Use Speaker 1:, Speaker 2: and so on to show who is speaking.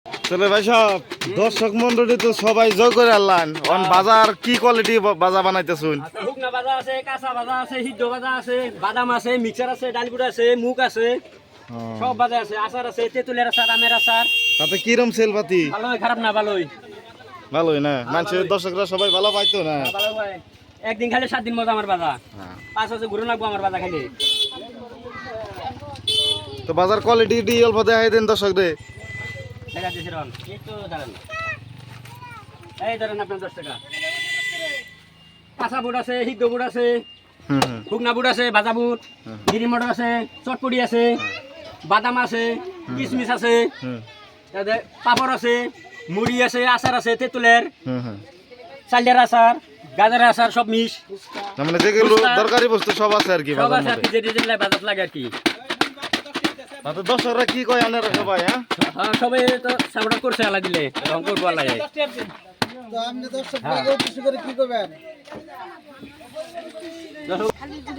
Speaker 1: চলে ভাই সব দর্শক মন্ডলী তো সবাই জয় করে আনলাম বাজার কি কোয়ালিটি বাজার বানাইতেছুন?
Speaker 2: শুকনা ভাজা আছে, কাঁচা ভাজা আছে, সিদ্ধ ভাজা আছে, বাদাম আছে, মিক্সার আছে, ডালগুড়া আছে, মুগ আছে, সব ভাজা আছে, আচার আছে, তেঁতুলের আচার, আমের আচার।
Speaker 1: তাতে কিরম সেল পাতি?
Speaker 2: ভালোই, খারাপ না, ভালোই।
Speaker 1: ভালোই না? মানুষের দর্শকরা সবাই ভালো পাইতো না?
Speaker 2: ভালো ভাই, একদিন খালি 7 দিন মজা আমার বাজা। 5 বছর ঘুরে লাগবো আমার বাজা খালি।
Speaker 1: তো বাজার কোয়ালিটি ডি অল্প দেখাই দেন দর্শকদের।
Speaker 2: দেখা যাচ্ছে রন একটু দাঁড়ান, এই ধরেন আপনার 10 টাকা। কাঁচা বুট আছে, সিদ্ধ বুট আছে, শুকনা বুট আছে, ভাজা বুট, গিরি মটর আছে, চটপটি আছে, বাদাম আছে, কিশমিশ আছে, পাপড় আছে, মুড়ি আছে, আচার আছে, তেঁতুলের, চালের আচার, গাজরের আচার, সব মিশ।
Speaker 1: মানে যেগুলো দরকারি বস্তু সব আছে আর কি
Speaker 2: সব
Speaker 1: বাজার
Speaker 2: আছে আর কি,
Speaker 1: মধ্যে।
Speaker 2: যেটা বাজার লাগে আর কি।
Speaker 1: তাতে দর্শকরা কি কয় আপনারা সবাই?
Speaker 2: হ্যাঁ, সবাই তো সাপোর্ট করছে, আলা দিলে রং করবো আলা।
Speaker 3: তো আপনি দর্শক কিছু করে কি করবেন?